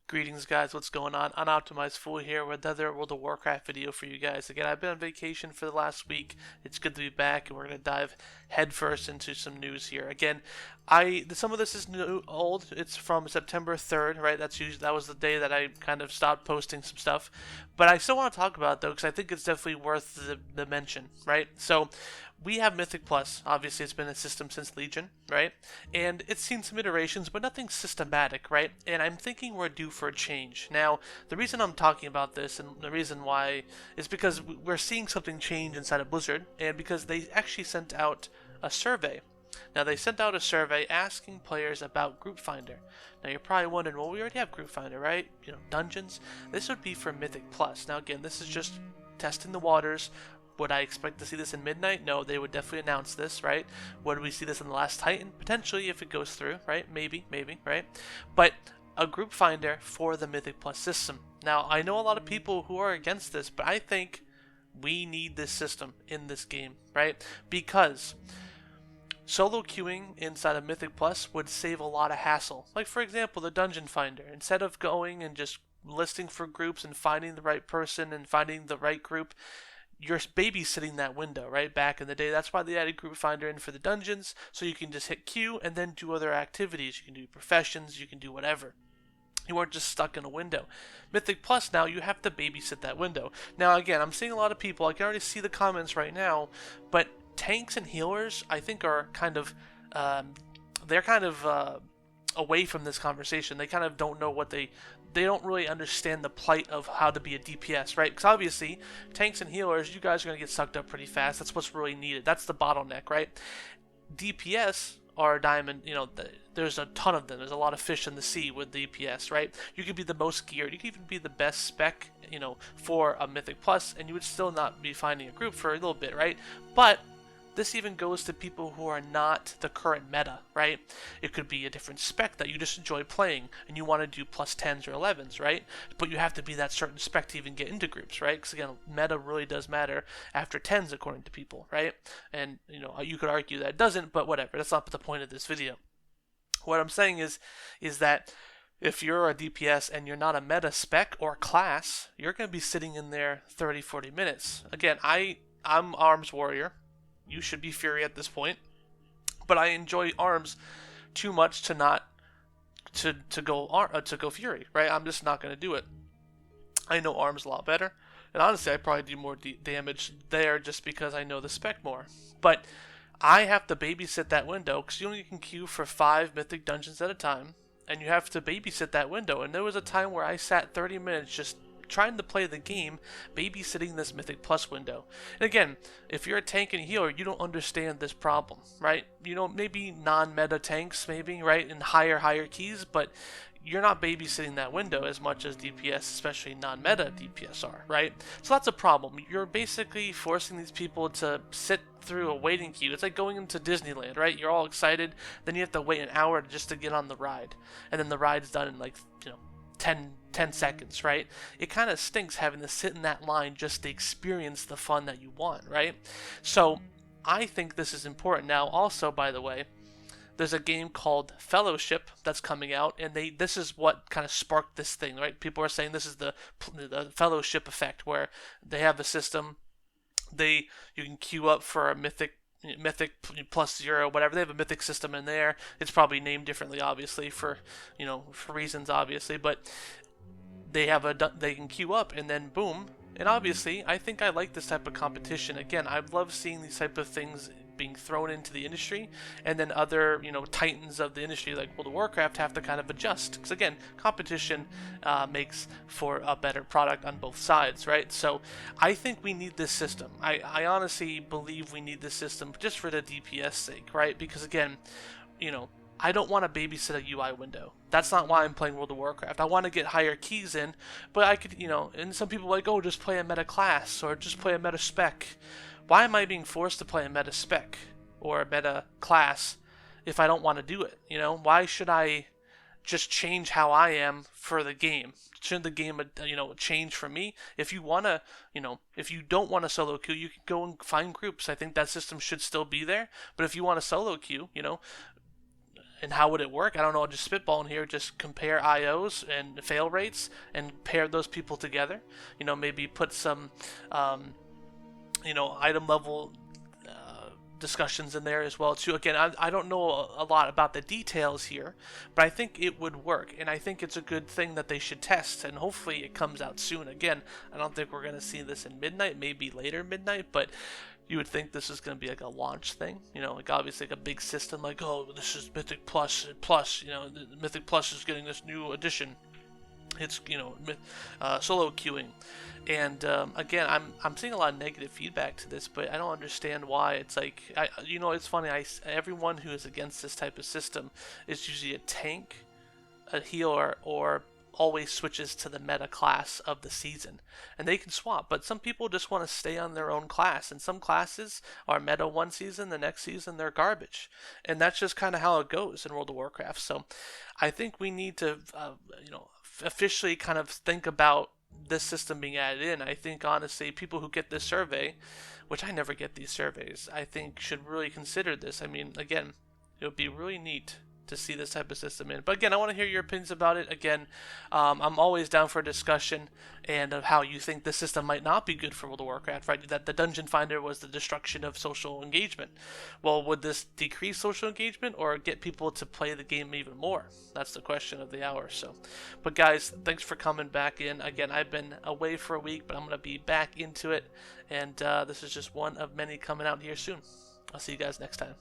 Greetings, guys. What's going on? Unoptimized Fool here with another World of Warcraft video for you guys. Again, I've been on vacation for the last week. It's good to be back, and we're going to dive headfirst into some news here. Again, some of this is old. It's from September 3rd, right? That was the day that I kind of stopped posting some stuff. But I still want to talk about it, though, because I think it's definitely worth the mention, right? So, we have Mythic Plus. Obviously, it's been a system since Legion, right? And it's seen some iterations, but nothing systematic, right? And I'm thinking we're due for a change. Now, the reason I'm talking about this, and the reason why, is because we're seeing something change inside of Blizzard, and because they actually sent out a survey. Now, they sent out a survey asking players about Group Finder. Now, you're probably wondering, well, we already have Group Finder, right? You know, dungeons. This would be for Mythic Plus. Now, again, this is just testing the waters. Would I expect to see this in Midnight? No, they would definitely announce this, right? Would we see this in The Last Titan? Potentially, if it goes through, right? Maybe, right? But a group finder for the Mythic Plus system. Now, I know a lot of people who are against this, but I think we need this system in this game, right? Because solo queuing inside of Mythic Plus would save a lot of hassle. Like, for example, the Dungeon Finder. Instead of going and just listing for groups and finding the right person and finding the right group, you're babysitting that window, right? Back in the day, that's why they added Group Finder in for the dungeons, so you can just hit Q and then do other activities. You can do professions, you can do whatever. You aren't just stuck in a window. Mythic Plus, now you have to babysit that window. Now, again, I'm seeing a lot of people, I can already see the comments right now, but tanks and healers, I think, are kind of, away from this conversation. They kind of don't know what they don't really understand the plight of how to be a DPS, right? Because obviously, tanks and healers, you guys are going to get sucked up pretty fast. That's what's really needed. That's the bottleneck, right? DPS are diamond, there's a ton of them. There's a lot of fish in the sea with DPS, right? You could be the most geared. You could even be the best spec, for a Mythic Plus, and you would still not be finding a group for a little bit, right? But this even goes to people who are not the current meta, right? It could be a different spec that you just enjoy playing and you want to do plus 10s or 11s, right? But you have to be that certain spec to even get into groups, right? Because again, meta really does matter after 10s according to people, right? And, you could argue that it doesn't, but whatever. That's not the point of this video. What I'm saying is that if you're a DPS and you're not a meta spec or class, you're going to be sitting in there 30, 40 minutes. Again, I'm Arms Warrior. You should be Fury at this point, but I enjoy Arms too much to not to go Fury, right? I'm just not going to do it. I know Arms a lot better, and honestly, I probably do more damage there just because I know the spec more. But I have to babysit that window because you only can queue for 5 Mythic dungeons at a time, and you have to babysit that window. And there was a time where I sat 30 minutes just trying to play the game, babysitting this Mythic Plus window. And again, if you're a tank and healer, you don't understand this problem, right? Maybe non-meta tanks, maybe, right, in higher keys, but you're not babysitting that window as much as DPS, especially non-meta DPS are, right? So that's a problem. You're basically forcing these people to sit through a waiting queue. It's like going into Disneyland, right? You're all excited, then you have to wait an hour just to get on the ride, and then the ride's done in 10 seconds, right? It kind of stinks having to sit in that line just to experience the fun that you want, right? So I think this is important. Now, also, by the way, there's a game called Fellowship that's coming out, and this is what kind of sparked this thing, right? People are saying this is the Fellowship effect, where they have a system, you can queue up for a Mythic plus 0, whatever. They have a Mythic system in there. It's probably named differently, obviously, for reasons, obviously, but they can queue up and then boom. And obviously, I think I like this type of competition. Again, I love seeing these type of things being thrown into the industry, and then other titans of the industry like World of Warcraft have to kind of adjust, because again, competition makes for a better product on both sides, right? So I think we need this system. I honestly believe we need this system just for the DPS sake, right? Because again, I don't want to babysit a UI window. That's not why I'm playing World of Warcraft. I want to get higher keys in, but I could, and some people are like, oh, just play a meta class or just play a meta spec. Why am I being forced to play a meta spec or a meta class if I don't want to do it? Why should I just change how I am for the game? Shouldn't the game, change for me? If you wanna, if you don't want to solo queue, you can go and find groups. I think that system should still be there. But if you want to solo queue, and how would it work? I don't know. Just spitballing here. Just compare IOs and fail rates and pair those people together. Maybe put some, item level discussions in there as well too. Again, I don't know a lot about the details here, but I think it would work, and I think it's a good thing that they should test, and hopefully it comes out soon. Again, I don't think we're going to see this in midnight, maybe later midnight, but you would think this is going to be like a launch thing, like obviously like a big system, like, oh, this is Mythic Plus, Mythic Plus is getting this new edition. It's solo queuing, and again, I'm seeing a lot of negative feedback to this, but I don't understand why. It's like it's funny. Everyone who is against this type of system is usually a tank, a healer, or always switches to the meta class of the season, and they can swap. But some people just want to stay on their own class, and some classes are meta one season, the next season they're garbage, and that's just kind of how it goes in World of Warcraft. So I think we need to officially kind of think about this system being added in. I think honestly people who get this survey, which I never get these surveys, I think should really consider this. I mean, again, it would be really neat to see this type of system in. But again, I want to hear your opinions about it. Again, I'm always down for a discussion and of how you think the system might not be good for World of Warcraft, right? That the Dungeon Finder was the destruction of social engagement. Well, would this decrease social engagement or get people to play the game even more? That's the question of the hour. So, but guys, thanks for coming back in. Again, I've been away for a week, but I'm going to be back into it. And this is just one of many coming out here soon. I'll see you guys next time.